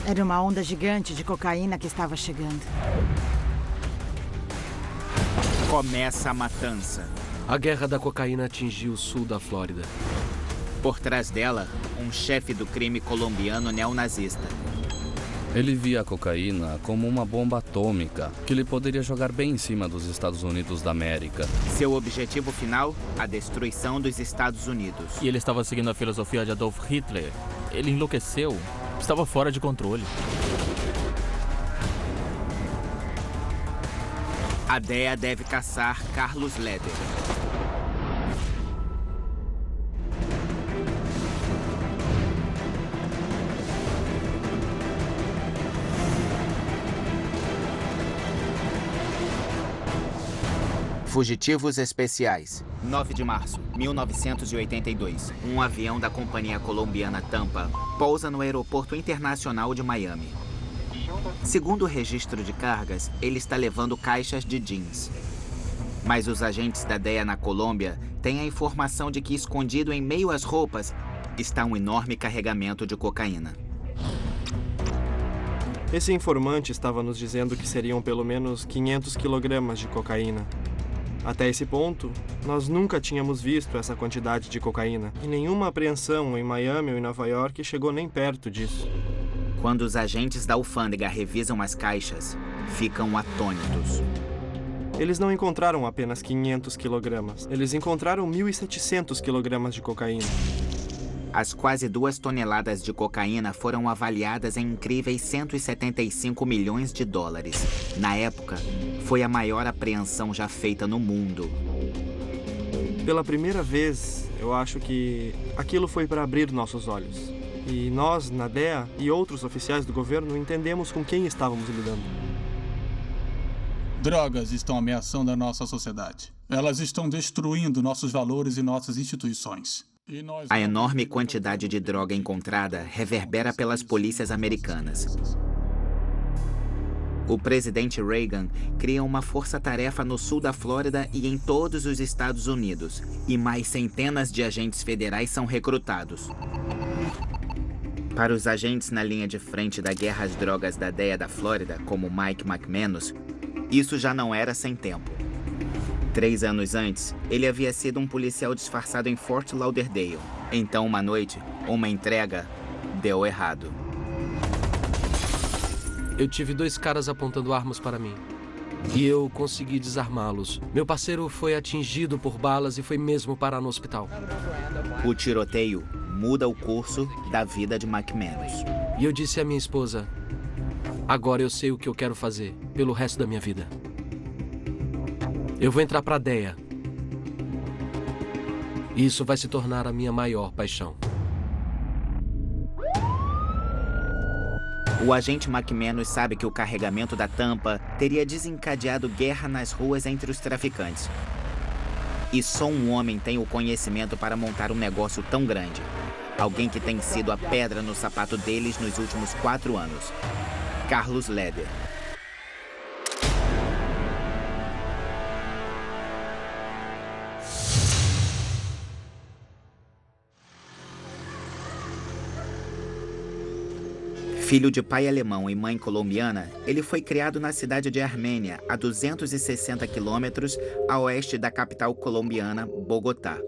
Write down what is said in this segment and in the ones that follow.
Era uma onda gigante de cocaína que estava chegando. Começa a matança. A guerra da cocaína atingiu o sul da Flórida. Por trás dela, um chefe do crime colombiano neonazista. Ele via a cocaína como uma bomba atômica que ele poderia jogar bem em cima dos Estados Unidos da América. Seu objetivo final, a destruição dos Estados Unidos. E ele estava seguindo a filosofia de Adolf Hitler. Ele enlouqueceu. Estava fora de controle. A DEA deve caçar Carlos Leder. Fugitivos Especiais. 9 de março, 1982. Um avião da companhia colombiana Tampa pousa no Aeroporto Internacional de Miami. Segundo o registro de cargas, ele está levando caixas de jeans. Mas os agentes da DEA na Colômbia têm a informação de que escondido em meio às roupas está um enorme carregamento de cocaína. Esse informante estava nos dizendo que seriam pelo menos 500 quilogramas de cocaína. Até esse ponto, nós nunca tínhamos visto essa quantidade de cocaína. E nenhuma apreensão em Miami ou em Nova York chegou nem perto disso. Quando os agentes da alfândega revisam as caixas, ficam atônitos. Eles não encontraram apenas 500 quilogramas. Eles encontraram 1.700 quilogramas de cocaína. As quase 2 toneladas de cocaína foram avaliadas em incríveis 175 milhões de dólares. Na época, foi a maior apreensão já feita no mundo. Pela primeira vez, eu acho que aquilo foi para abrir nossos olhos. E nós, na DEA e outros oficiais do governo, entendemos com quem estávamos lidando. Drogas estão ameaçando a nossa sociedade. Elas estão destruindo nossos valores e nossas instituições. A enorme quantidade de droga encontrada reverbera pelas polícias americanas. O presidente Reagan cria uma força-tarefa no sul da Flórida e em todos os Estados Unidos. E mais centenas de agentes federais são recrutados. Para os agentes na linha de frente da guerra às drogas da DEA da Flórida, como Mike McManus, isso já não era sem tempo. 3 anos antes, ele havia sido um policial disfarçado em Fort Lauderdale. Então, uma noite, uma entrega deu errado. Eu tive 2 caras apontando armas para mim. E eu consegui desarmá-los. Meu parceiro foi atingido por balas e foi mesmo parar no hospital. O tiroteio muda o curso da vida de McManus. E eu disse à minha esposa, agora eu sei o que eu quero fazer pelo resto da minha vida. Eu vou entrar para a DEA. E isso vai se tornar a minha maior paixão. O agente McManus sabe que o carregamento da Tampa teria desencadeado guerra nas ruas entre os traficantes. E só um homem tem o conhecimento para montar um negócio tão grande. Alguém que tem sido a pedra no sapato deles nos últimos 4 anos. Carlos Leder. Filho de pai alemão e mãe colombiana, ele foi criado na cidade de Armênia, a 260 quilômetros a oeste da capital colombiana, Bogotá.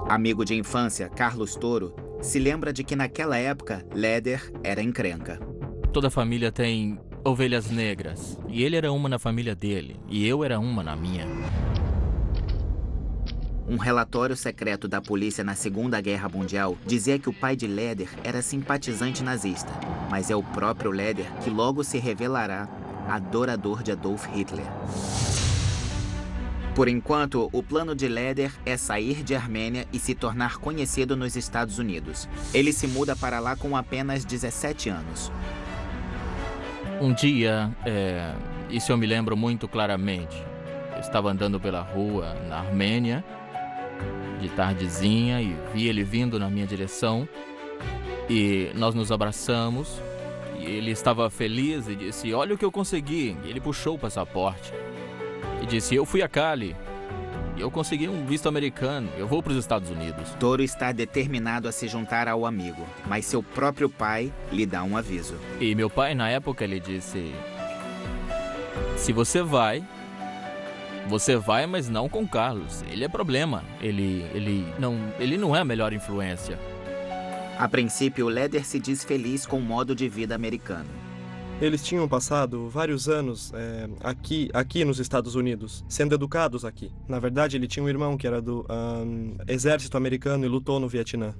Amigo de infância, Carlos Toro, se lembra de que naquela época, Leder era encrenca. Toda família tem ovelhas negras. E ele era uma na família dele. E eu era uma na minha. Um relatório secreto da polícia na Segunda Guerra Mundial dizia que o pai de Leder era simpatizante nazista, mas é o próprio Leder que logo se revelará adorador de Adolf Hitler. Por enquanto, o plano de Leder é sair de Armênia e se tornar conhecido nos Estados Unidos. Ele se muda para lá com apenas 17 anos. Um dia, isso eu me lembro muito claramente. Eu estava andando pela rua na Armênia, de tardezinha, e vi ele vindo na minha direção. E nós nos abraçamos. E ele estava feliz e disse, olha o que eu consegui. E ele puxou o passaporte. E disse, eu fui a Cali. e eu consegui um visto americano. Eu vou para os Estados Unidos. Toro está determinado a se juntar ao amigo, mas seu próprio pai lhe dá um aviso. E meu pai, na época, ele disse: se você vai, mas não com Carlos. Ele é problema. Ele não é a melhor influência. A princípio, Leder se diz feliz com o modo de vida americano. Eles tinham passado vários anos aqui nos Estados Unidos, sendo educados aqui. Na verdade, ele tinha um irmão que era do exército americano e lutou no Vietnã.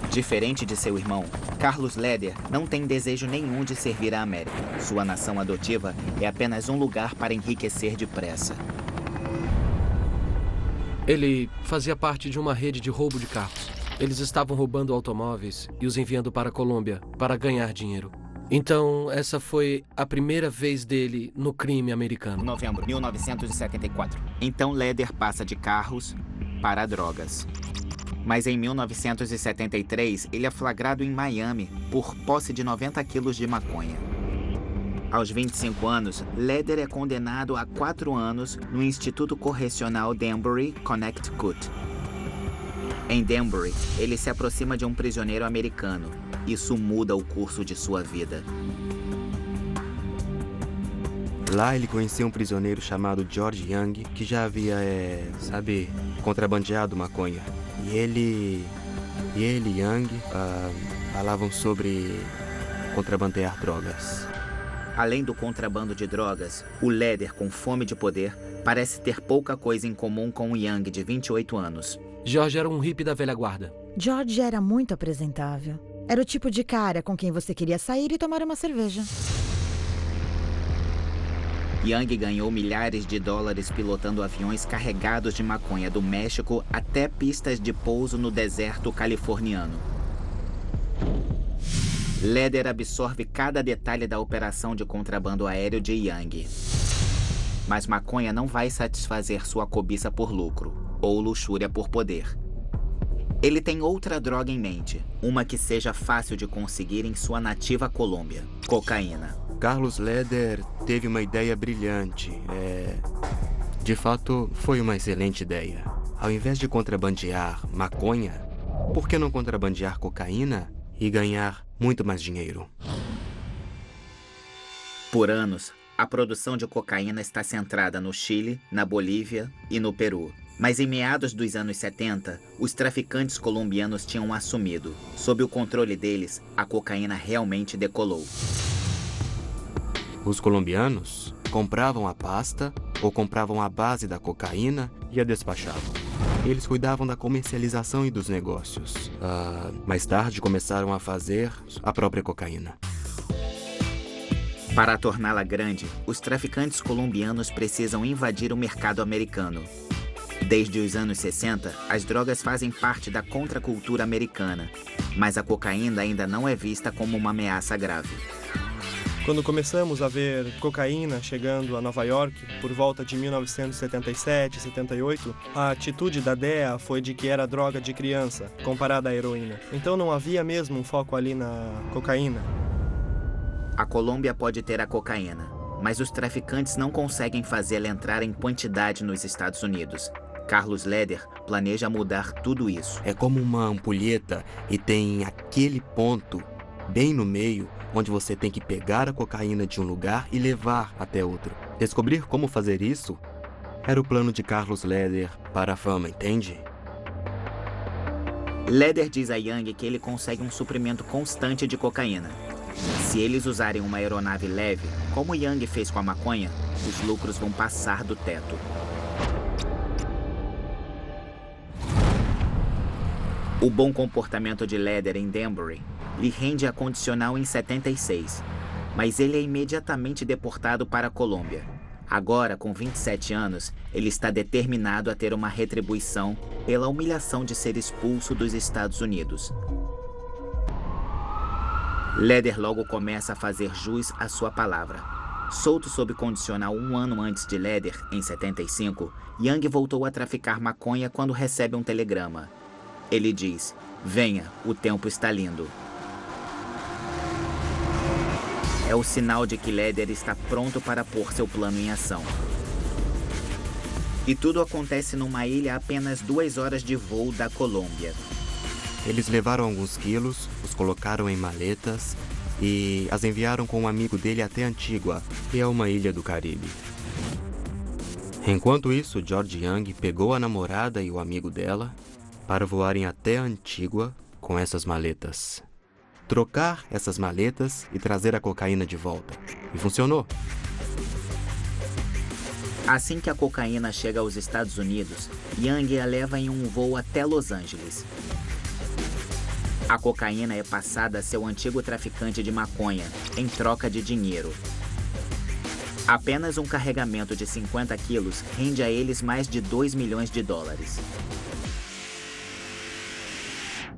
Diferente de seu irmão, Carlos Leder não tem desejo nenhum de servir à América. Sua nação adotiva é apenas um lugar para enriquecer depressa. Ele fazia parte de uma rede de roubo de carros. Eles estavam roubando automóveis e os enviando para a Colômbia para ganhar dinheiro. Então, essa foi a primeira vez dele no crime americano. Novembro de 1974. Então, Leder passa de carros para drogas. Mas em 1973, ele é flagrado em Miami por posse de 90 quilos de maconha. Aos 25 anos, Leder é condenado a 4 anos no Instituto Correcional Danbury, Connecticut. Em Danbury, ele se aproxima de um prisioneiro americano. Isso muda o curso de sua vida. Lá ele conheceu um prisioneiro chamado George Young, que já havia, contrabandeado maconha. E ele e Young falavam sobre contrabandear drogas. Além do contrabando de drogas, o Leder, com fome de poder, parece ter pouca coisa em comum com o Young, de 28 anos. George era um hippie da velha guarda. George era muito apresentável. Era o tipo de cara com quem você queria sair e tomar uma cerveja. Young ganhou milhares de dólares pilotando aviões carregados de maconha do México até pistas de pouso no deserto californiano. Leder absorve cada detalhe da operação de contrabando aéreo de Young. Mas maconha não vai satisfazer sua cobiça por lucro, ou luxúria por poder. Ele tem outra droga em mente, uma que seja fácil de conseguir em sua nativa Colômbia: cocaína. Carlos Leder teve uma ideia brilhante. De fato, foi uma excelente ideia. Ao invés de contrabandear maconha, por que não contrabandear cocaína e ganhar muito mais dinheiro? Por anos, a produção de cocaína está centrada no Chile, na Bolívia e no Peru. Mas em meados dos anos 70, os traficantes colombianos tinham assumido. Sob o controle deles, a cocaína realmente decolou. Os colombianos compravam a pasta ou compravam a base da cocaína e a despachavam. Eles cuidavam da comercialização e dos negócios. Mais tarde começaram a fazer a própria cocaína. Para torná-la grande, os traficantes colombianos precisam invadir o mercado americano. Desde os anos 60, as drogas fazem parte da contracultura americana, mas a cocaína ainda não é vista como uma ameaça grave. Quando começamos a ver cocaína chegando a Nova York, por volta de 1977, 78, a atitude da DEA foi de que era droga de criança, comparada à heroína. Então não havia mesmo um foco ali na cocaína. A Colômbia pode ter a cocaína, mas os traficantes não conseguem fazê-la entrar em quantidade nos Estados Unidos. Carlos Leder planeja mudar tudo isso. É como uma ampulheta e tem aquele ponto bem no meio onde você tem que pegar a cocaína de um lugar e levar até outro. Descobrir como fazer isso era o plano de Carlos Leder para a fama, entende? Leder diz a Young que ele consegue um suprimento constante de cocaína. Se eles usarem uma aeronave leve, como Young fez com a maconha, os lucros vão passar do teto. O bom comportamento de Leder em Danbury lhe rende a condicional em 76, mas ele é imediatamente deportado para a Colômbia. Agora, com 27 anos, ele está determinado a ter uma retribuição pela humilhação de ser expulso dos Estados Unidos. Leder logo começa a fazer jus à sua palavra. Solto sob condicional 1 ano antes de Leder, em 75, Young voltou a traficar maconha quando recebe um telegrama. Ele diz: "Venha, o tempo está lindo." É o sinal de que Leder está pronto para pôr seu plano em ação. E tudo acontece numa ilha a apenas 2 horas de voo da Colômbia. Eles levaram alguns quilos, os colocaram em maletas e as enviaram com um amigo dele até Antígua, que é uma ilha do Caribe. Enquanto isso, George Young pegou a namorada e o amigo dela para voarem até Antígua com essas maletas. Trocar essas maletas e trazer a cocaína de volta. E funcionou. Assim que a cocaína chega aos Estados Unidos, Young a leva em um voo até Los Angeles. A cocaína é passada a seu antigo traficante de maconha, em troca de dinheiro. Apenas um carregamento de 50 quilos rende a eles mais de 2 milhões de dólares.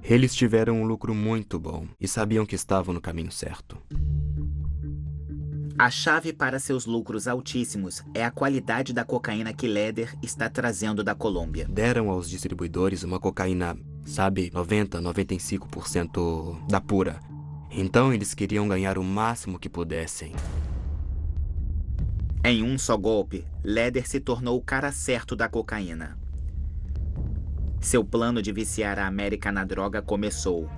Eles tiveram um lucro muito bom e sabiam que estavam no caminho certo. A chave para seus lucros altíssimos é a qualidade da cocaína que Leder está trazendo da Colômbia. Deram aos distribuidores uma cocaína, 90, 95% da pura. Então eles queriam ganhar o máximo que pudessem. Em um só golpe, Leder se tornou o cara certo da cocaína. Seu plano de viciar a América na droga começou.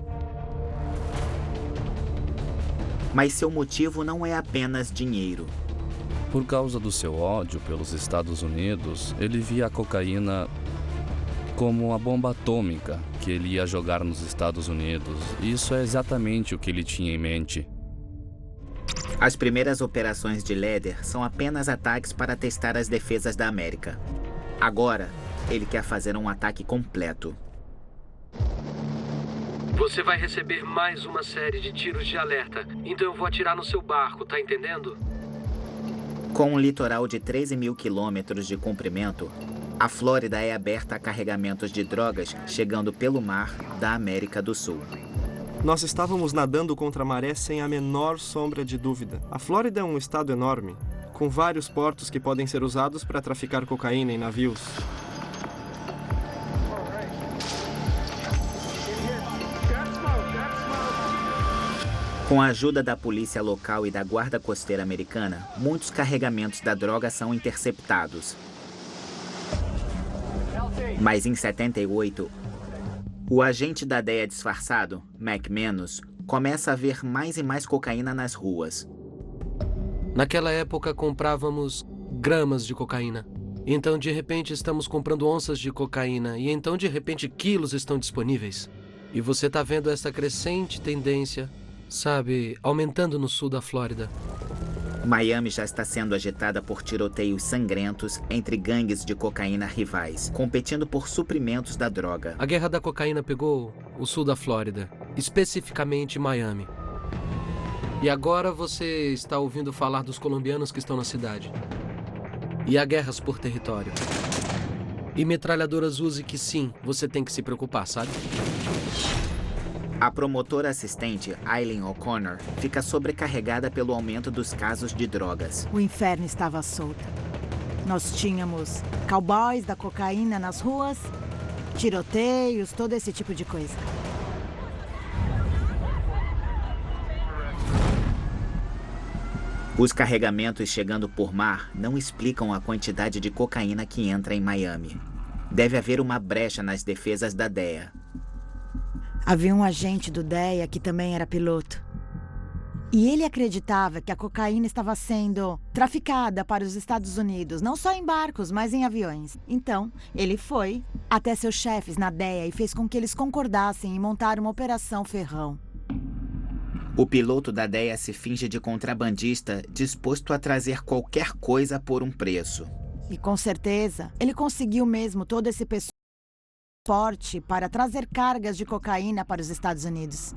Mas seu motivo não é apenas dinheiro. Por causa do seu ódio pelos Estados Unidos, ele via a cocaína como a bomba atômica que ele ia jogar nos Estados Unidos. E isso é exatamente o que ele tinha em mente. As primeiras operações de Leder são apenas ataques para testar as defesas da América. Agora, ele quer fazer um ataque completo. Você vai receber mais uma série de tiros de alerta, então eu vou atirar no seu barco, tá entendendo? Com um litoral de 13 mil quilômetros de comprimento, a Flórida é aberta a carregamentos de drogas chegando pelo mar da América do Sul. Nós estávamos nadando contra a maré sem a menor sombra de dúvida. A Flórida é um estado enorme, com vários portos que podem ser usados para traficar cocaína em navios. Com a ajuda da polícia local e da guarda costeira americana, muitos carregamentos da droga são interceptados. Mas em 78, o agente da DEA disfarçado, McManus, começa a ver mais e mais cocaína nas ruas. Naquela época comprávamos gramas de cocaína. Então de repente estamos comprando onças de cocaína e então de repente quilos estão disponíveis. E você tá vendo essa crescente tendência, sabe, aumentando no sul da Flórida. Miami já está sendo agitada por tiroteios sangrentos entre gangues de cocaína rivais, competindo por suprimentos da droga. A guerra da cocaína pegou o sul da Flórida, especificamente Miami. E agora você está ouvindo falar dos colombianos que estão na cidade. E há guerras por território. E metralhadoras Uzi que sim, você tem que se preocupar, sabe? A promotora assistente, Eileen O'Connor, fica sobrecarregada pelo aumento dos casos de drogas. O inferno estava solto. Nós tínhamos cowboys da cocaína nas ruas, tiroteios, todo esse tipo de coisa. Os carregamentos chegando por mar não explicam a quantidade de cocaína que entra em Miami. Deve haver uma brecha nas defesas da DEA. Havia um agente do DEA que também era piloto. E ele acreditava que a cocaína estava sendo traficada para os Estados Unidos, não só em barcos, mas em aviões. Então, ele foi até seus chefes na DEA e fez com que eles concordassem em montar uma operação ferrão. O piloto da DEA se finge de contrabandista, disposto a trazer qualquer coisa por um preço. E com certeza, ele conseguiu mesmo todo esse porte para trazer cargas de cocaína para os Estados Unidos.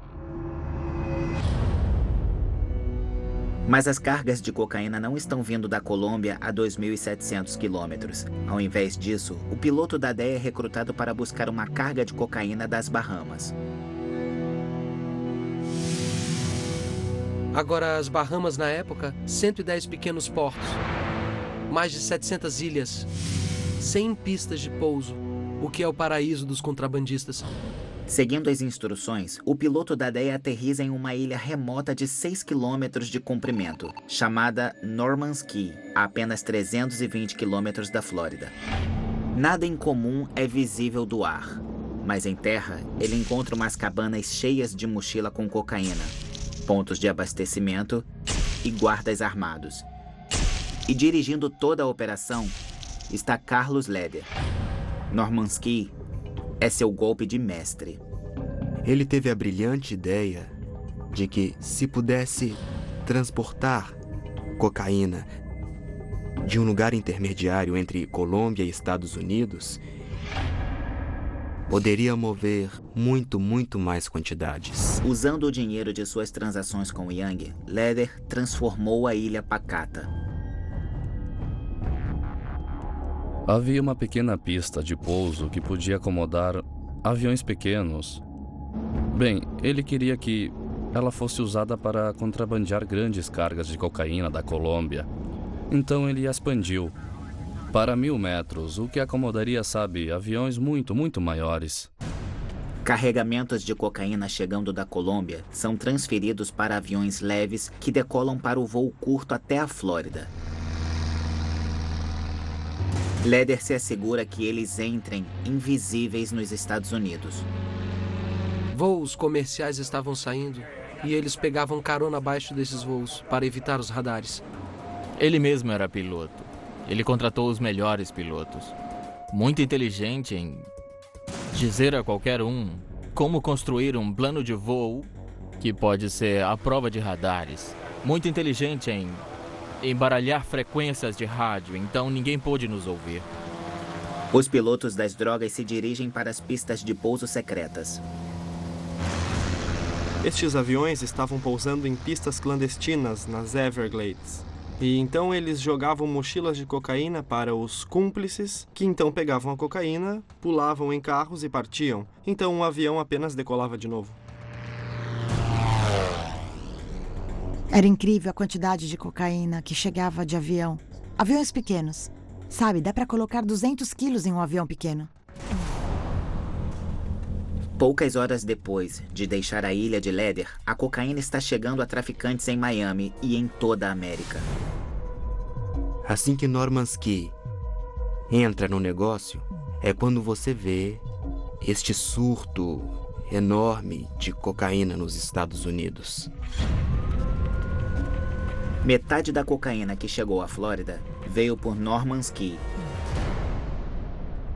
Mas as cargas de cocaína não estão vindo da Colômbia a 2.700 quilômetros. Ao invés disso, o piloto da DEA é recrutado para buscar uma carga de cocaína das Bahamas. Agora, as Bahamas na época, 110 pequenos portos, mais de 700 ilhas, 100 pistas de pouso, o que é o paraíso dos contrabandistas. Seguindo as instruções, o piloto da DEA aterriza em uma ilha remota de 6 quilômetros de comprimento, chamada Norman's Cay, a apenas 320 quilômetros da Flórida. Nada incomum é visível do ar, mas em terra ele encontra umas cabanas cheias de mochila com cocaína, pontos de abastecimento e guardas armados. E dirigindo toda a operação está Carlos Leder. Normanski é seu golpe de mestre. Ele teve a brilhante ideia de que, se pudesse transportar cocaína de um lugar intermediário entre Colômbia e Estados Unidos, poderia mover muito mais quantidades. Usando o dinheiro de suas transações com Young, Leder transformou a ilha pacata. Havia uma pequena pista de pouso que podia acomodar aviões pequenos. Bem, ele queria que ela fosse usada para contrabandear grandes cargas de cocaína da Colômbia. Então ele a expandiu para 1.000 metros, o que acomodaria, sabe, aviões muito maiores. Carregamentos de cocaína chegando da Colômbia são transferidos para aviões leves que decolam para o voo curto até a Flórida. Leder se assegura que eles entrem invisíveis nos Estados Unidos. Voos comerciais estavam saindo e eles pegavam carona abaixo desses voos para evitar os radares. Ele mesmo era piloto. Ele contratou os melhores pilotos. Muito inteligente em dizer a qualquer um como construir um plano de voo que pode ser à prova de radares. Muito inteligente em embaralhar frequências de rádio, então ninguém pôde nos ouvir. Os pilotos das drogas se dirigem para as pistas de pouso secretas. Estes aviões estavam pousando em pistas clandestinas nas Everglades. E então eles jogavam mochilas de cocaína para os cúmplices, que então pegavam a cocaína, pulavam em carros e partiam. Então o avião apenas decolava de novo. Era incrível a quantidade de cocaína que chegava de avião. Aviões pequenos. Sabe, dá para colocar 200 quilos em um avião pequeno. Poucas horas depois de deixar a ilha de Leder, a cocaína está chegando a traficantes em Miami e em toda a América. Assim que Normanski entra no negócio, é quando você vê este surto enorme de cocaína nos Estados Unidos. Metade da cocaína que chegou à Flórida veio por Normanski.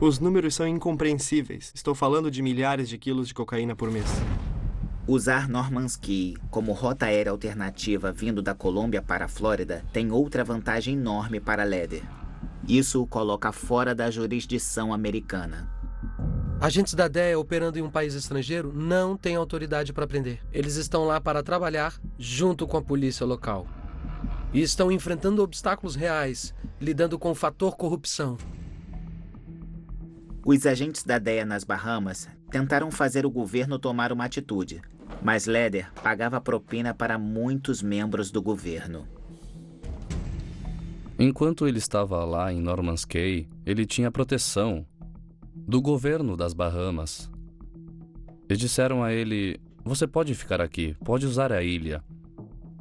Os números são incompreensíveis. Estou falando de milhares de quilos de cocaína por mês. Usar Normanski como rota aérea alternativa vindo da Colômbia para a Flórida tem outra vantagem enorme para Leder. Isso o coloca fora da jurisdição americana. Agentes da DEA operando em um país estrangeiro não têm autoridade para prender. Eles estão lá para trabalhar junto com a polícia local. E estão enfrentando obstáculos reais, lidando com o fator corrupção. Os agentes da DEA nas Bahamas tentaram fazer o governo tomar uma atitude, mas Leder pagava propina para muitos membros do governo. Enquanto ele estava lá em Norman's Cay, ele tinha proteção do governo das Bahamas. E disseram a ele: você pode ficar aqui, pode usar a ilha,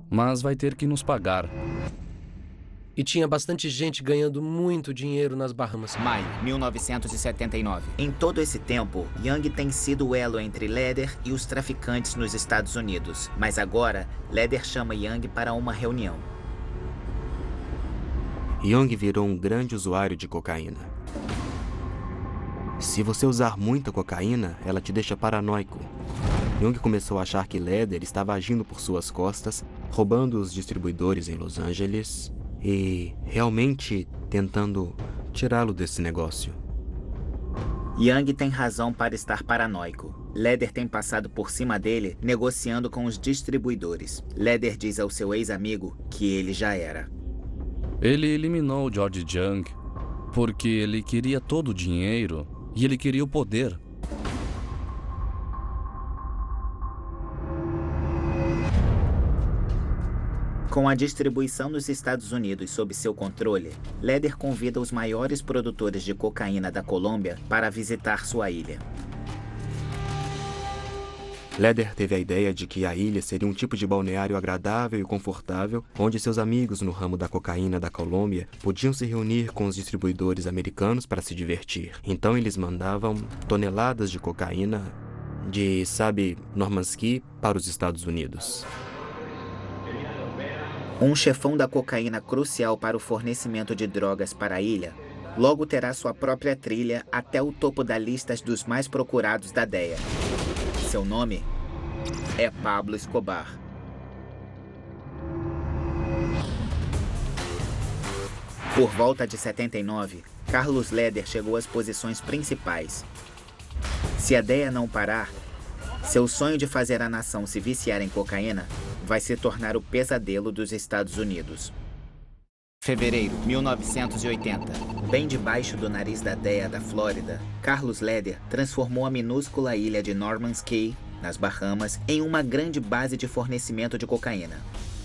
mas vai ter que nos pagar. E tinha bastante gente ganhando muito dinheiro nas Bahamas. Maio 1979. Em todo esse tempo, Young tem sido o elo entre Leder e os traficantes nos Estados Unidos. Mas agora, Leder chama Young para uma reunião. Young virou um grande usuário de cocaína. Se você usar muita cocaína, ela te deixa paranoico. Young começou a achar que Leder estava agindo por suas costas, roubando os distribuidores em Los Angeles e realmente tentando tirá-lo desse negócio. Young tem razão para estar paranoico. Leder tem passado por cima dele, negociando com os distribuidores. Leder diz ao seu ex-amigo que ele já era. Ele eliminou George Young porque ele queria todo o dinheiro e ele queria o poder. Com a distribuição nos Estados Unidos sob seu controle, Leder convida os maiores produtores de cocaína da Colômbia para visitar sua ilha. Leder teve a ideia de que a ilha seria um tipo de balneário agradável e confortável, onde seus amigos no ramo da cocaína da Colômbia podiam se reunir com os distribuidores americanos para se divertir. Então eles mandavam toneladas de cocaína de, Normanski para os Estados Unidos. Um chefão da cocaína crucial para o fornecimento de drogas para a ilha logo terá sua própria trilha até o topo da lista dos mais procurados da DEA. Seu nome é Pablo Escobar. Por volta de 79, Carlos Leder chegou às posições principais. Se a DEA não parar, seu sonho de fazer a nação se viciar em cocaína vai se tornar o pesadelo dos Estados Unidos. Fevereiro 1980. Bem debaixo do nariz da DEA da Flórida, Carlos Leder transformou a minúscula ilha de Norman's Cay, nas Bahamas, em uma grande base de fornecimento de cocaína,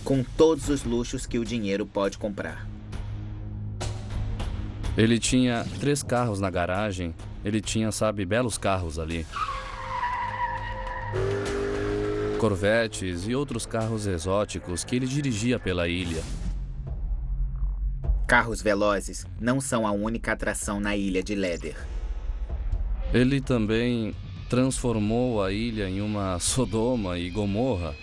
com todos os luxos que o dinheiro pode comprar. Ele tinha 3 carros na garagem. Ele tinha, belos carros ali. Corvettes e outros carros exóticos que ele dirigia pela ilha. Carros velozes não são a única atração na ilha de Leder. Ele também transformou a ilha em uma Sodoma e Gomorra.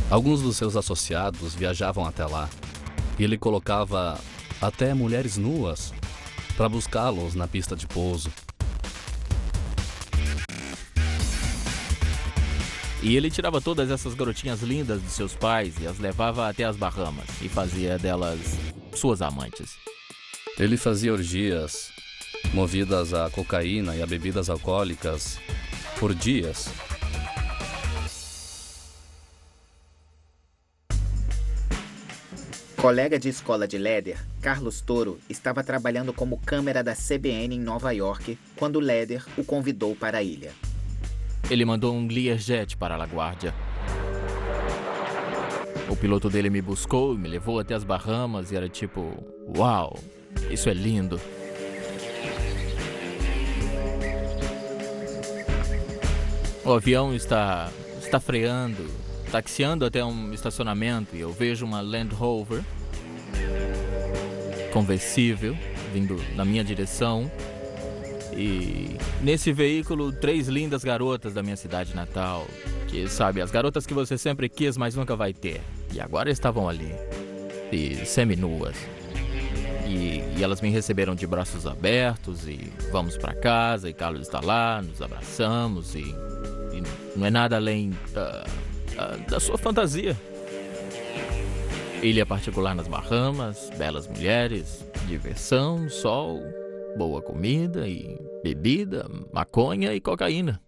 Alguns dos seus associados viajavam até lá. E ele colocava até mulheres nuas para buscá-los na pista de pouso. E ele tirava todas essas garotinhas lindas de seus pais e as levava até as Bahamas e fazia delas suas amantes. Ele fazia orgias movidas a cocaína e a bebidas alcoólicas por dias. Colega de escola de Leder, Carlos Toro, estava trabalhando como câmera da CBN em Nova York quando Leder o convidou para a ilha. Ele mandou um Learjet para a LaGuardia. O piloto dele me buscou e me levou até as Bahamas e era tipo, uau, isso é lindo. O avião está freando, taxiando até um estacionamento e eu vejo uma Land Rover conversível vindo na minha direção. E nesse veículo, 3 lindas garotas da minha cidade natal, que as garotas que você sempre quis, mas nunca vai ter. E agora estavam ali, e seminuas. E elas me receberam de braços abertos e vamos para casa, e Carlos está lá, nos abraçamos e não é nada além da sua fantasia. Ilha particular nas Bahamas, belas mulheres, diversão, sol, boa comida e bebida, maconha e cocaína.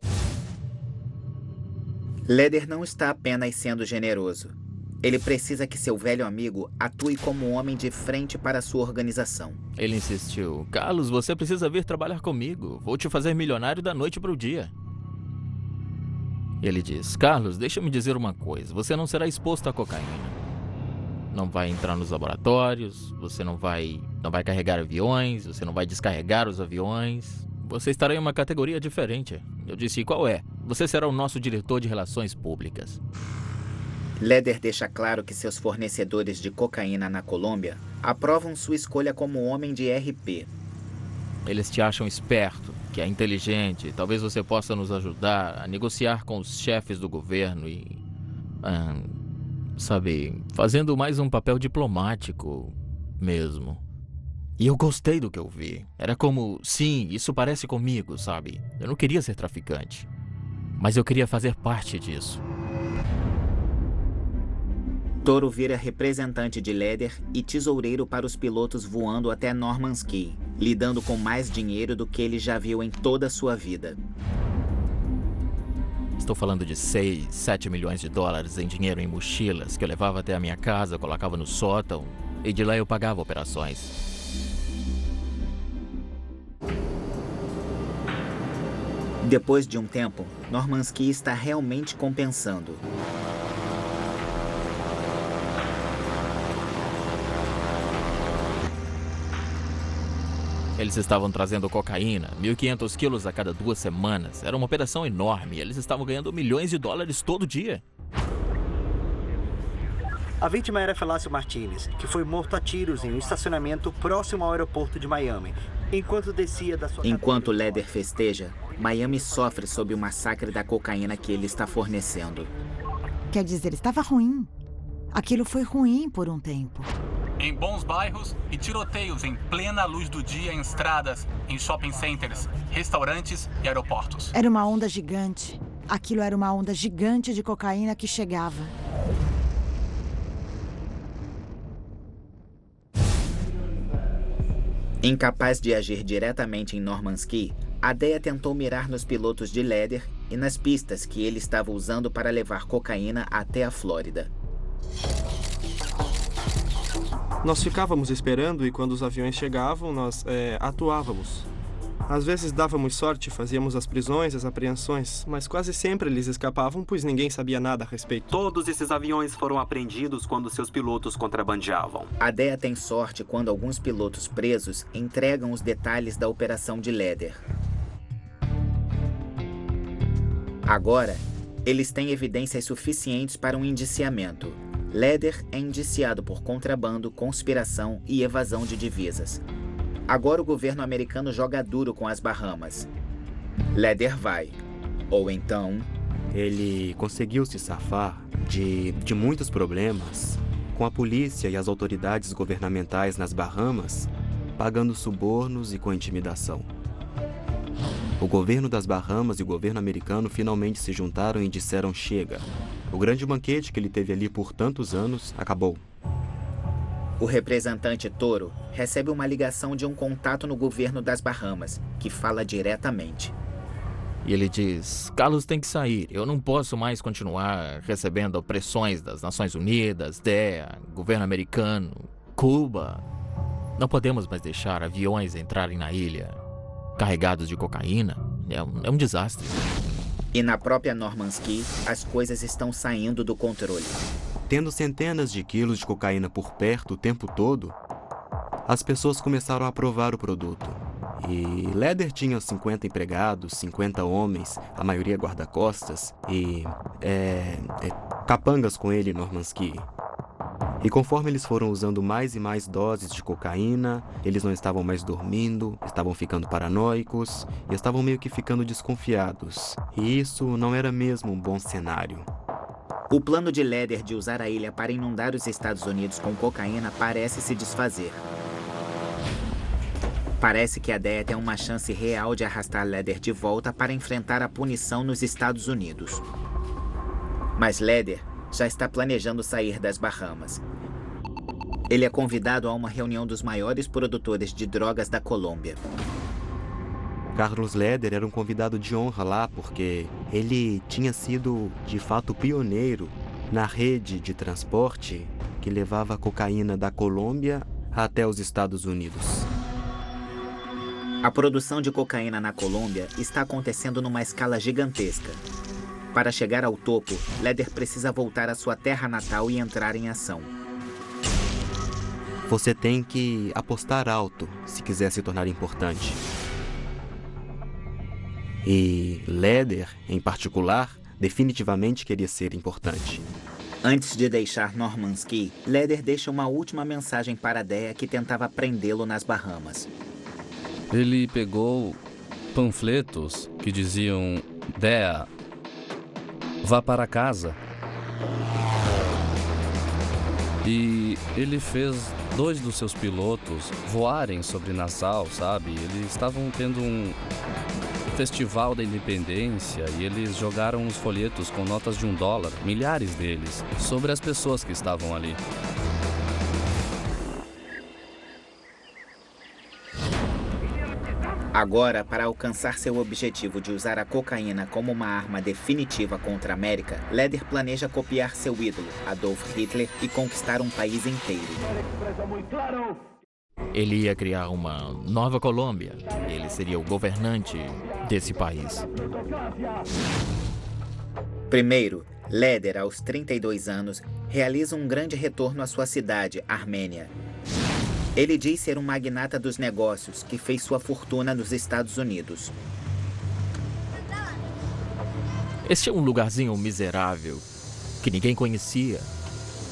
Leder não está apenas sendo generoso. Ele precisa que seu velho amigo atue como um homem de frente para sua organização. Ele insistiu, Carlos, você precisa vir trabalhar comigo. Vou te fazer milionário da noite para o dia. Ele diz, Carlos, deixa-me dizer uma coisa. Você não será exposto à cocaína. Não vai entrar nos laboratórios, você não vai carregar aviões, você não vai descarregar os aviões. Você estará em uma categoria diferente. Eu disse, qual é? Você será o nosso diretor de relações públicas. Leder deixa claro que seus fornecedores de cocaína na Colômbia aprovam sua escolha como homem de RP. Eles te acham esperto, que é inteligente. Talvez você possa nos ajudar a negociar com os chefes do governo e... fazendo mais um papel diplomático mesmo. E eu gostei do que eu vi. Era como, sim, isso parece comigo, sabe? Eu não queria ser traficante, mas eu queria fazer parte disso. Toro vira representante de Leder e tesoureiro para os pilotos voando até Norman's Cay, lidando com mais dinheiro do que ele já viu em toda a sua vida. Estou falando de 6, 7 milhões de dólares em dinheiro em mochilas que eu levava até a minha casa, colocava no sótão e de lá eu pagava operações. Depois de um tempo, Norman's Cay está realmente compensando. Eles estavam trazendo cocaína, 1.500 quilos a cada 2 semanas. Era uma operação enorme. Eles estavam ganhando milhões de dólares todo dia. A vítima era Felácio Martínez, que foi morto a tiros em um estacionamento próximo ao aeroporto de Miami, enquanto descia da sua... Enquanto Leder festeja, Miami sofre sob o massacre da cocaína que ele está fornecendo. Quer dizer, estava ruim. Aquilo foi ruim por um tempo. Em bons bairros e tiroteios em plena luz do dia em estradas, em shopping centers, restaurantes e aeroportos. Era uma onda gigante. Aquilo era uma onda gigante de cocaína que chegava. Incapaz de agir diretamente em Normanski, a DEA tentou mirar nos pilotos de Leder e nas pistas que ele estava usando para levar cocaína até a Flórida. Nós ficávamos esperando e quando os aviões chegavam, nós atuávamos. Às vezes dávamos sorte, fazíamos as prisões, as apreensões, mas quase sempre eles escapavam, pois ninguém sabia nada a respeito. Todos esses aviões foram apreendidos quando seus pilotos contrabandeavam. A DEA tem sorte quando alguns pilotos presos entregam os detalhes da operação de Leder. Agora, eles têm evidências suficientes para um indiciamento. Leder é indiciado por contrabando, conspiração e evasão de divisas. Agora o governo americano joga duro com as Bahamas. Leder vai. Ou então... Ele conseguiu se safar de muitos problemas com a polícia e as autoridades governamentais nas Bahamas, pagando subornos e com intimidação. O governo das Bahamas e o governo americano finalmente se juntaram e disseram chega. O grande banquete que ele teve ali por tantos anos acabou. O representante Toro recebe uma ligação de um contato no governo das Bahamas, que fala diretamente. E ele diz, Carlos tem que sair. Eu não posso mais continuar recebendo pressões das Nações Unidas, DEA, governo americano, Cuba. Não podemos mais deixar aviões entrarem na ilha carregados de cocaína. É um desastre. E na própria Normanski, as coisas estão saindo do controle. Tendo centenas de quilos de cocaína por perto o tempo todo, as pessoas começaram a aprovar o produto. E Leder tinha 50 empregados, 50 homens, a maioria guarda-costas, e capangas com ele em Normanski. E conforme eles foram usando mais e mais doses de cocaína, eles não estavam mais dormindo, estavam ficando paranoicos e estavam meio que ficando desconfiados. E isso não era mesmo um bom cenário. O plano de Leder de usar a ilha para inundar os Estados Unidos com cocaína parece se desfazer. Parece que a DEA tem uma chance real de arrastar Leder de volta para enfrentar a punição nos Estados Unidos. Mas Leder já está planejando sair das Bahamas. Ele é convidado a uma reunião dos maiores produtores de drogas da Colômbia. Carlos Leder era um convidado de honra lá porque ele tinha sido, de fato, pioneiro na rede de transporte que levava a cocaína da Colômbia até os Estados Unidos. A produção de cocaína na Colômbia está acontecendo numa escala gigantesca. Para chegar ao topo, Leder precisa voltar à sua terra natal e entrar em ação. Você tem que apostar alto se quiser se tornar importante. E Leder, em particular, definitivamente queria ser importante. Antes de deixar Normanski, Leder deixa uma última mensagem para a DEA que tentava prendê-lo nas Bahamas. Ele pegou panfletos que diziam: DEA, vá para casa. E ele fez 2 dos seus pilotos voarem sobre Nassau, sabe? Eles estavam tendo um festival da independência e eles jogaram os folhetos com notas de $1, milhares deles, sobre as pessoas que estavam ali. Agora, para alcançar seu objetivo de usar a cocaína como uma arma definitiva contra a América, Leder planeja copiar seu ídolo, Adolf Hitler, e conquistar um país inteiro. Ele ia criar uma nova Colômbia. Ele seria o governante desse país. Primeiro, Leder, aos 32 anos, realiza um grande retorno à sua cidade, Armênia. Ele diz ser um magnata dos negócios que fez sua fortuna nos Estados Unidos. Este é um lugarzinho miserável que ninguém conhecia.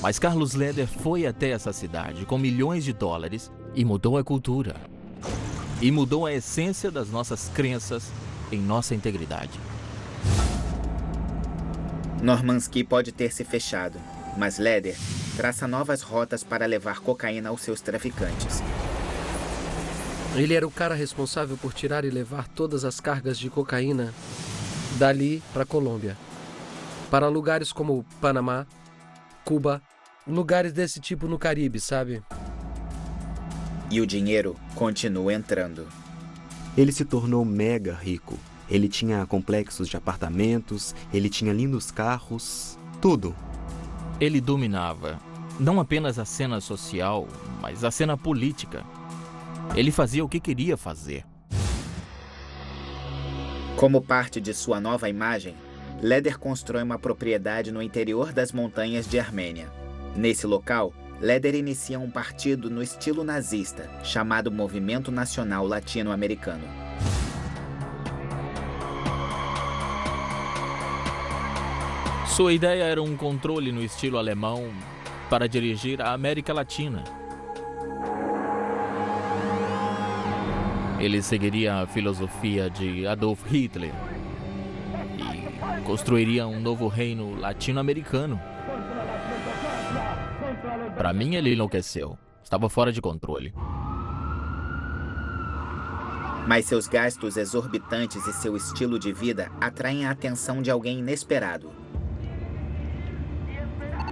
Mas Carlos Leder foi até essa cidade com milhões de dólares e mudou a cultura. E mudou a essência das nossas crenças em nossa integridade. Normanski pode ter se fechado, mas Leder traça novas rotas para levar cocaína aos seus traficantes. Ele era o cara responsável por tirar e levar todas as cargas de cocaína dali para a Colômbia. Para lugares como Panamá, Cuba, lugares desse tipo no Caribe, sabe? E o dinheiro continua entrando. Ele se tornou mega rico. Ele tinha complexos de apartamentos, ele tinha lindos carros, tudo. Ele dominava não apenas a cena social, mas a cena política. Ele fazia o que queria fazer. Como parte de sua nova imagem, Leder constrói uma propriedade no interior das montanhas de Armênia. Nesse local, Leder inicia um partido no estilo nazista, chamado Movimento Nacional Latino-Americano. Sua ideia era um controle no estilo alemão para dirigir a América Latina. Ele seguiria a filosofia de Adolf Hitler e construiria um novo reino latino-americano. Para mim, ele enlouqueceu. Estava fora de controle. Mas seus gastos exorbitantes e seu estilo de vida atraem a atenção de alguém inesperado.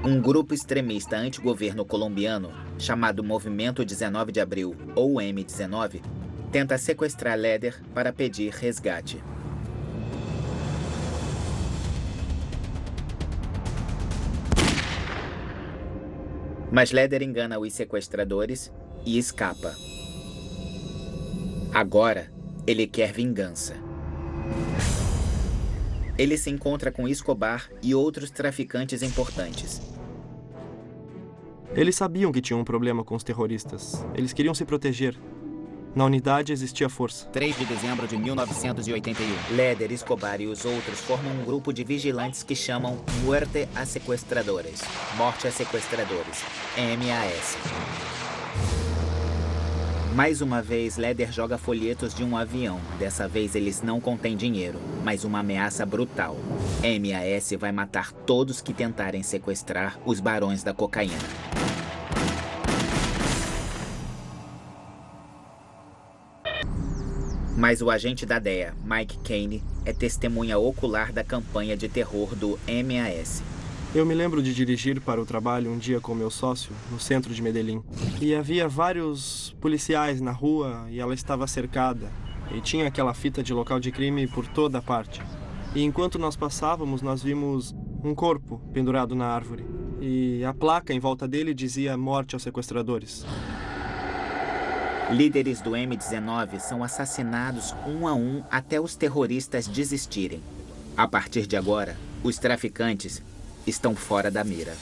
Um grupo extremista anti-governo colombiano, chamado Movimento 19 de Abril, ou M19, tenta sequestrar Leder para pedir resgate. Mas Leder engana os sequestradores e escapa. Agora, ele quer vingança. Ele se encontra com Escobar e outros traficantes importantes. Eles sabiam que tinham um problema com os terroristas. Eles queriam se proteger. Na unidade existia força. 3 de dezembro de 1981. Leder, Escobar e os outros formam um grupo de vigilantes que chamam Muerte a Sequestradores. Morte a Sequestradores. MAS. Mais uma vez, Leder joga folhetos de um avião. Dessa vez, eles não contêm dinheiro, mas uma ameaça brutal. MAS vai matar todos que tentarem sequestrar os barões da cocaína. Mas o agente da DEA, Mike Kane, é testemunha ocular da campanha de terror do MAS. Eu me lembro de dirigir para o trabalho um dia com meu sócio, no centro de Medellín. E havia vários policiais na rua e ela estava cercada. E tinha aquela fita de local de crime por toda parte. E enquanto nós passávamos, nós vimos um corpo pendurado na árvore. E a placa em volta dele dizia morte aos sequestradores. Líderes do M19 são assassinados um a um até os terroristas desistirem. A partir de agora, os traficantes estão fora da mira.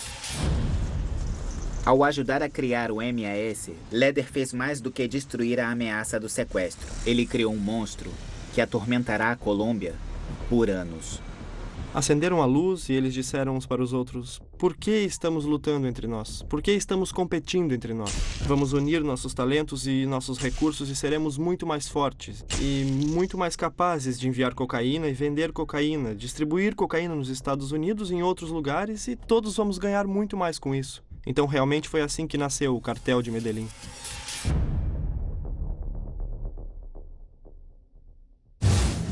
Ao ajudar a criar o MAS, Leder fez mais do que destruir a ameaça do sequestro. Ele criou um monstro que atormentará a Colômbia por anos. Acenderam a luz e eles disseram uns para os outros: por que estamos lutando entre nós? Por que estamos competindo entre nós? Vamos unir nossos talentos e nossos recursos e seremos muito mais fortes e muito mais capazes de enviar cocaína e vender cocaína, distribuir cocaína nos Estados Unidos e em outros lugares, e todos vamos ganhar muito mais com isso. Então realmente foi assim que nasceu o Cartel de Medellín.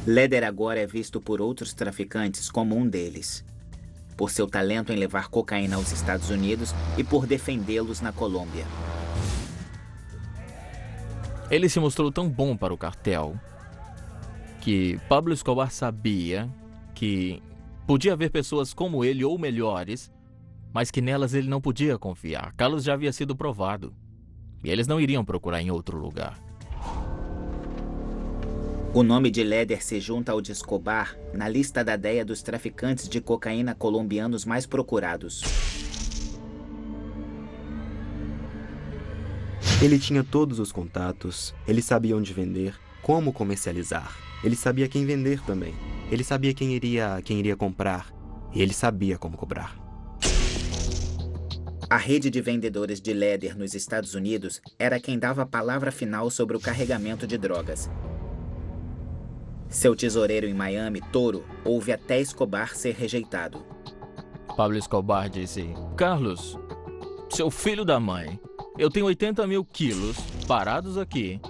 Leder agora é visto por outros traficantes como um deles, por seu talento em levar cocaína aos Estados Unidos e por defendê-los na Colômbia. Ele se mostrou tão bom para o cartel que Pablo Escobar sabia que podia haver pessoas como ele ou melhores, mas que nelas ele não podia confiar. Carlos já havia sido provado e eles não iriam procurar em outro lugar. O nome de Leder se junta ao de Escobar na lista da DEA dos traficantes de cocaína colombianos mais procurados. Ele tinha todos os contatos, ele sabia onde vender, como comercializar. Ele sabia quem vender também. Ele sabia quem iria comprar. E ele sabia como cobrar. A rede de vendedores de Leder nos Estados Unidos era quem dava a palavra final sobre o carregamento de drogas. Seu tesoureiro em Miami, Toro, ouve até Escobar ser rejeitado. Pablo Escobar disse: Carlos, seu filho da mãe, eu tenho 80 mil quilos parados aqui.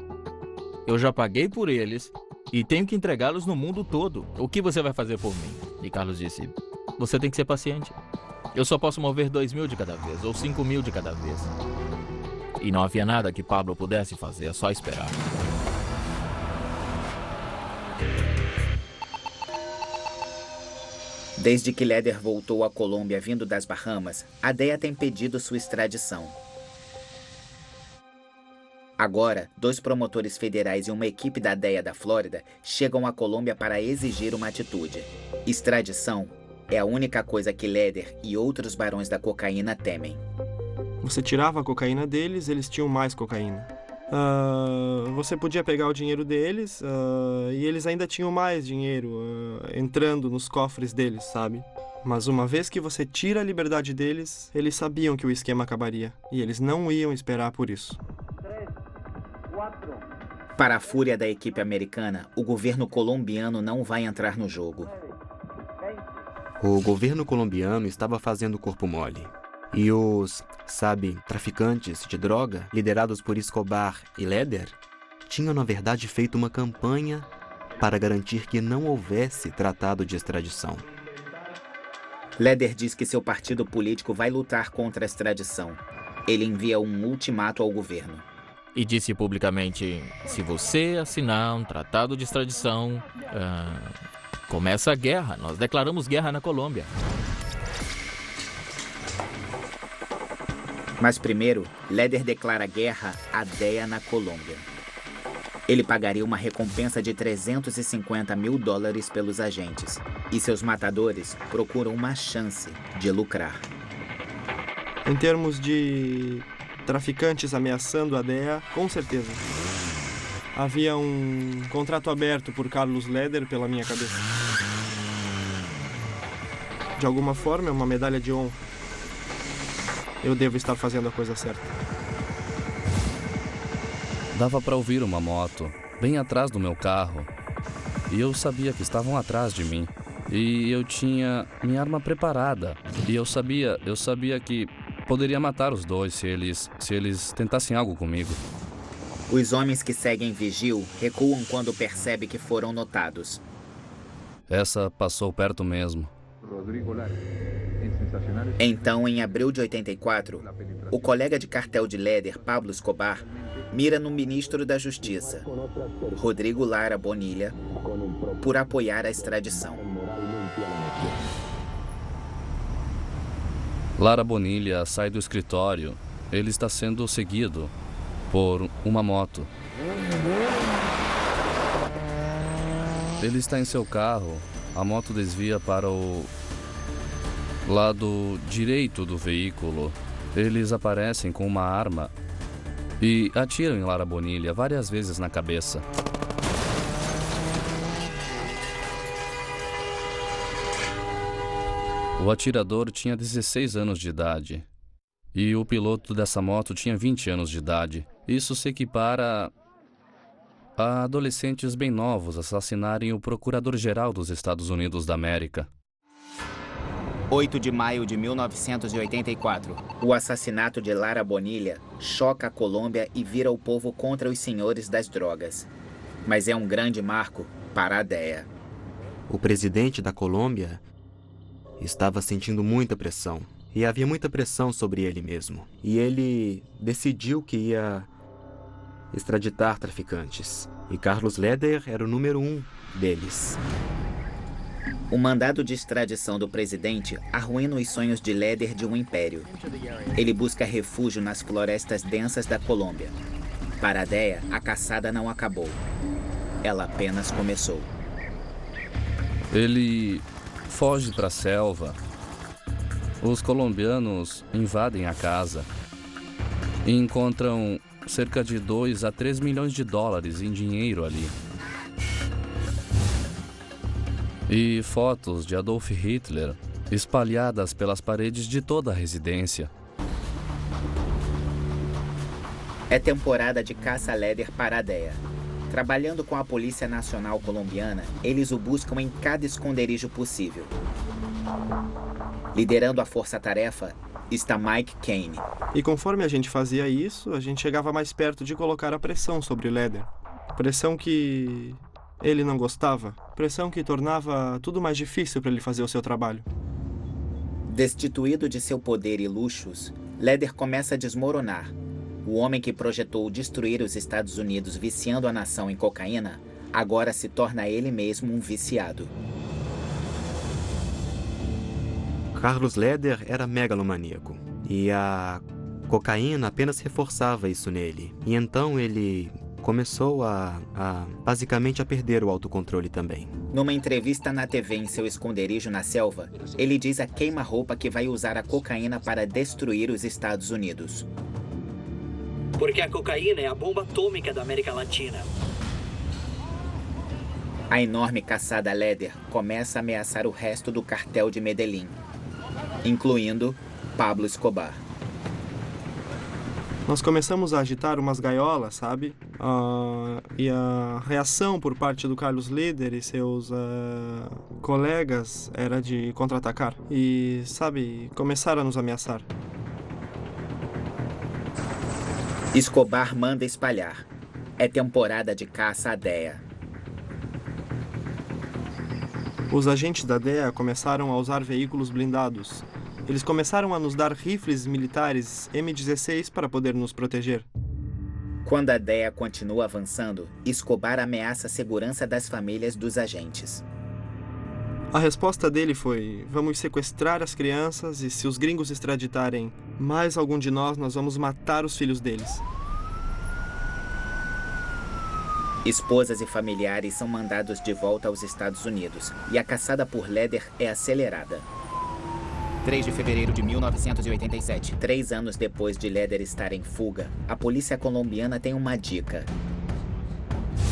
Eu já paguei por eles e tenho que entregá-los no mundo todo. O que você vai fazer por mim? E Carlos disse: você tem que ser paciente. Eu só posso mover 2.000 de cada vez, ou 5.000 de cada vez. E não havia nada que Pablo pudesse fazer, é só esperar. Desde que Leder voltou à Colômbia vindo das Bahamas, a DEA tem pedido sua extradição. Agora, 2 promotores federais e uma equipe da DEA da Flórida chegam à Colômbia para exigir uma atitude. Extradição é a única coisa que Leder e outros barões da cocaína temem. Você tirava a cocaína deles, eles tinham mais cocaína. Você podia pegar o dinheiro deles e eles ainda tinham mais dinheiro entrando nos cofres deles, sabe? Mas uma vez que você tira a liberdade deles, eles sabiam que o esquema acabaria. E eles não iam esperar por isso. Para a fúria da equipe americana, o governo colombiano não vai entrar no jogo. O governo colombiano estava fazendo corpo mole. E os, traficantes de droga, liderados por Escobar e Leder, tinham na verdade feito uma campanha para garantir que não houvesse tratado de extradição. Leder diz que seu partido político vai lutar contra a extradição. Ele envia um ultimato ao governo. E disse publicamente: se você assinar um tratado de extradição, começa a guerra. Nós declaramos guerra na Colômbia. Mas primeiro, Leder declara guerra à DEA na Colômbia. Ele pagaria uma recompensa de $350 mil pelos agentes. E seus matadores procuram uma chance de lucrar. Em termos de traficantes ameaçando a DEA, com certeza. Havia um contrato aberto por Carlos Leder pela minha cabeça. De alguma forma, é uma medalha de honra. Eu devo estar fazendo a coisa certa. Dava para ouvir uma moto bem atrás do meu carro. E eu sabia que estavam atrás de mim. E eu tinha minha arma preparada. E eu sabia que poderia matar os dois se eles tentassem algo comigo. Os homens que seguem vigil recuam quando percebem que foram notados. Essa passou perto mesmo. Então, em abril de 84, o colega de cartel de Leder, Pablo Escobar, mira no ministro da Justiça, Rodrigo Lara Bonilla, por apoiar a extradição. Lara Bonilla sai do escritório. Ele está sendo seguido por uma moto. Ele está em seu carro. A moto desvia para o lado direito do veículo. Eles aparecem com uma arma e atiram em Lara Bonilla várias vezes na cabeça. O atirador tinha 16 anos de idade e o piloto dessa moto tinha 20 anos de idade. Isso se equipara a adolescentes bem novos assassinarem o Procurador-Geral dos Estados Unidos da América. 8 de maio de 1984. O assassinato de Lara Bonilla choca a Colômbia e vira o povo contra os senhores das drogas. Mas é um grande marco para a DEA. O presidente da Colômbia estava sentindo muita pressão. E havia muita pressão sobre ele mesmo. E ele decidiu que ia extraditar traficantes. E Carlos Leder era o número 1 deles. O mandado de extradição do presidente arruína os sonhos de Leder de um império. Ele busca refúgio nas florestas densas da Colômbia. Para a DEA, a caçada não acabou. Ela apenas começou. Ele foge para a selva. Os colombianos invadem a casa e encontram cerca de 2 a 3 milhões de dólares em dinheiro ali. E fotos de Adolf Hitler espalhadas pelas paredes de toda a residência. É temporada de caça a Leder para a DEA. Trabalhando com a Polícia Nacional Colombiana, eles o buscam em cada esconderijo possível. Liderando a força-tarefa está Mike Kane. E conforme a gente fazia isso, a gente chegava mais perto de colocar a pressão sobre o Leder. Pressão que ele não gostava. Pressão que tornava tudo mais difícil para ele fazer o seu trabalho. Destituído de seu poder e luxos, Leder começa a desmoronar. O homem que projetou destruir os Estados Unidos viciando a nação em cocaína, agora se torna ele mesmo um viciado. Carlos Leder era megalomaníaco e a cocaína apenas reforçava isso nele. E então ele começou basicamente a perder o autocontrole também. Numa entrevista na TV em seu esconderijo na selva, ele diz a queima-roupa que vai usar a cocaína para destruir os Estados Unidos. Porque a cocaína é a bomba atômica da América Latina. A enorme caçada a Leder começa a ameaçar o resto do cartel de Medellín, incluindo Pablo Escobar. Nós começamos a agitar umas gaiolas, sabe? E a reação por parte do Carlos Leder e seus colegas era de contra-atacar. E, sabe, começaram a nos ameaçar. Escobar manda espalhar. É temporada de caça à DEA. Os agentes da DEA começaram a usar veículos blindados. Eles começaram a nos dar rifles militares M16 para poder nos proteger. Quando a DEA continua avançando, Escobar ameaça a segurança das famílias dos agentes. A resposta dele foi: vamos sequestrar as crianças e se os gringos extraditarem mais algum de nós vamos matar os filhos deles. Esposas e familiares são mandados de volta aos Estados Unidos e a caçada por Leder é acelerada. 3 de fevereiro de 1987. 3 anos depois de Leder estar em fuga, a polícia colombiana tem uma dica.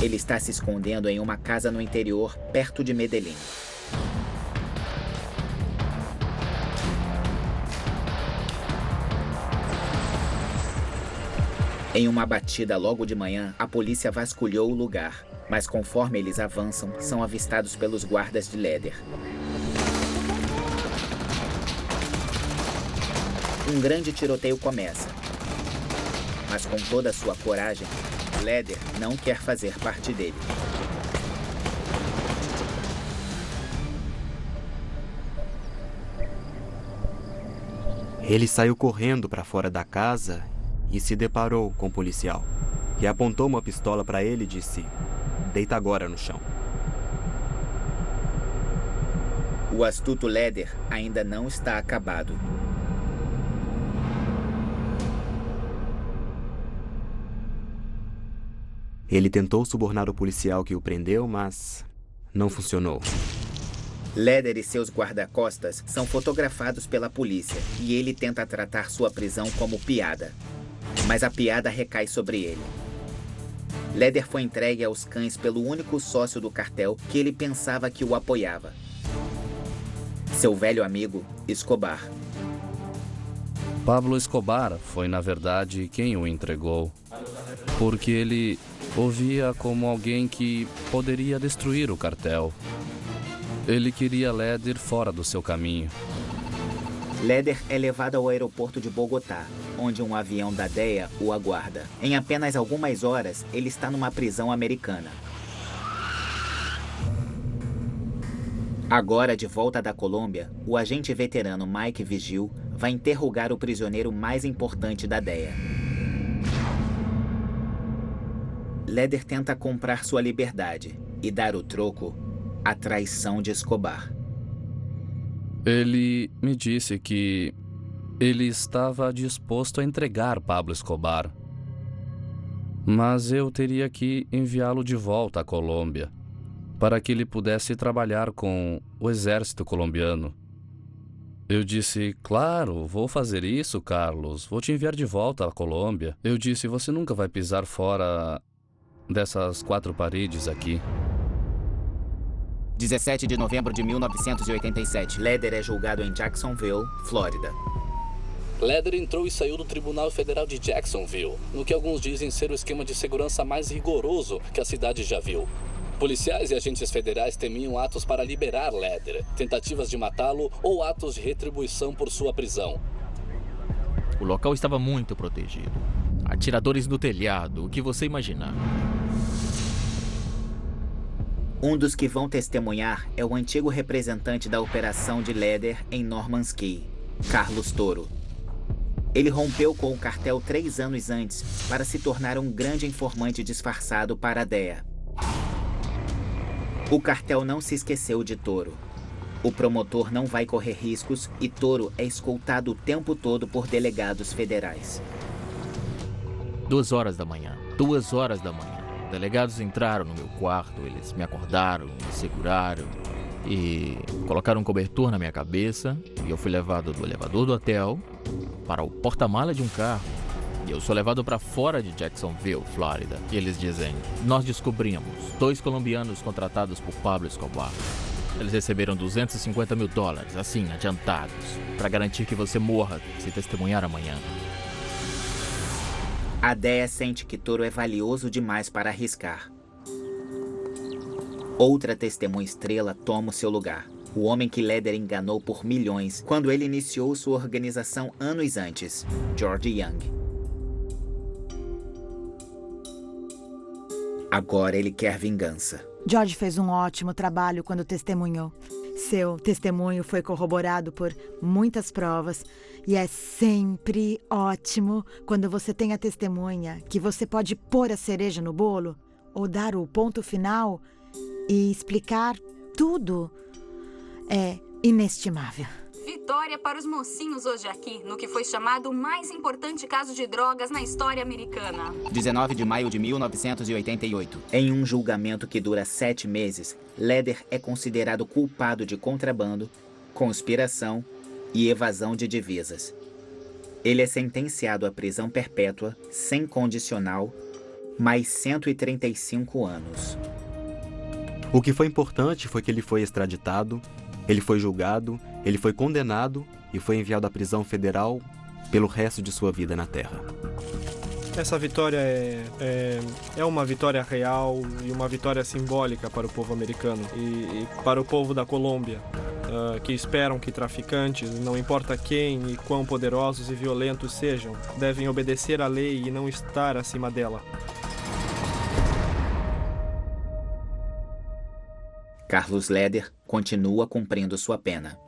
Ele está se escondendo em uma casa no interior, perto de Medellín. Em uma batida logo de manhã, a polícia vasculhou o lugar, mas conforme eles avançam, são avistados pelos guardas de Leder. Um grande tiroteio começa, mas com toda a sua coragem, Leder não quer fazer parte dele. Ele saiu correndo para fora da casa e se deparou com o policial, que apontou uma pistola para ele e disse: "Deita agora no chão." O astuto Leder ainda não está acabado. Ele tentou subornar o policial que o prendeu, mas não funcionou. Leder e seus guarda-costas são fotografados pela polícia e ele tenta tratar sua prisão como piada. Mas a piada recai sobre ele. Leder foi entregue aos cães pelo único sócio do cartel que ele pensava que o apoiava. Seu velho amigo, Escobar. Pablo Escobar foi, na verdade, quem o entregou, porque ele o via como alguém que poderia destruir o cartel. Ele queria Leder fora do seu caminho. Leder é levado ao aeroporto de Bogotá, onde um avião da DEA o aguarda. Em apenas algumas horas, ele está numa prisão americana. Agora, de volta da Colômbia, o agente veterano Mike Vigil vai interrogar o prisioneiro mais importante da DEA. Leder tenta comprar sua liberdade e dar o troco à traição de Escobar. Ele me disse que ele estava disposto a entregar Pablo Escobar, mas eu teria que enviá-lo de volta à Colômbia para que ele pudesse trabalhar com o exército colombiano. Eu disse, claro, vou fazer isso, Carlos. Vou te enviar de volta à Colômbia. Eu disse, você nunca vai pisar fora dessas 4 paredes aqui. 17 de novembro de 1987. Leder é julgado em Jacksonville, Flórida. Leder entrou e saiu do Tribunal Federal de Jacksonville, no que alguns dizem ser o esquema de segurança mais rigoroso que a cidade já viu. Policiais e agentes federais temiam atos para liberar Leder, tentativas de matá-lo ou atos de retribuição por sua prisão. O local estava muito protegido. Atiradores no telhado, o que você imaginar. Um dos que vão testemunhar é o antigo representante da operação de Leder em Norman's Cay, Carlos Toro. Ele rompeu com o cartel 3 anos antes para se tornar um grande informante disfarçado para a DEA. O cartel não se esqueceu de Toro. O promotor não vai correr riscos e Toro é escoltado o tempo todo por delegados federais. 2 horas da manhã. 2 horas da manhã. Delegados entraram no meu quarto, eles me acordaram, me seguraram e colocaram um cobertor na minha cabeça. E eu fui levado do elevador do hotel para o porta-mala de um carro. E eu sou levado para fora de Jacksonville, Flórida. E eles dizem, nós descobrimos 2 colombianos contratados por Pablo Escobar. Eles receberam $250 mil, assim, adiantados, para garantir que você morra se testemunhar amanhã. A DEA sente que Toro é valioso demais para arriscar. Outra testemunha estrela toma o seu lugar. O homem que Leder enganou por milhões quando ele iniciou sua organização anos antes, George Young. Agora ele quer vingança. George fez um ótimo trabalho quando testemunhou. Seu testemunho foi corroborado por muitas provas e é sempre ótimo quando você tem a testemunha que você pode pôr a cereja no bolo ou dar o ponto final e explicar tudo. É inestimável. Vitória para os mocinhos hoje aqui, no que foi chamado o mais importante caso de drogas na história americana. 19 de maio de 1988. Em um julgamento que dura 7 meses, Leder é considerado culpado de contrabando, conspiração e evasão de divisas. Ele é sentenciado à prisão perpétua, sem condicional, mais 135 anos. O que foi importante foi que ele foi extraditado, ele foi julgado, ele foi condenado e foi enviado à prisão federal pelo resto de sua vida na Terra. Essa vitória é uma vitória real e uma vitória simbólica para o povo americano e para o povo da Colômbia, que esperam que traficantes, não importa quem e quão poderosos e violentos sejam, devem obedecer à lei e não estar acima dela. Carlos Leder continua cumprindo sua pena.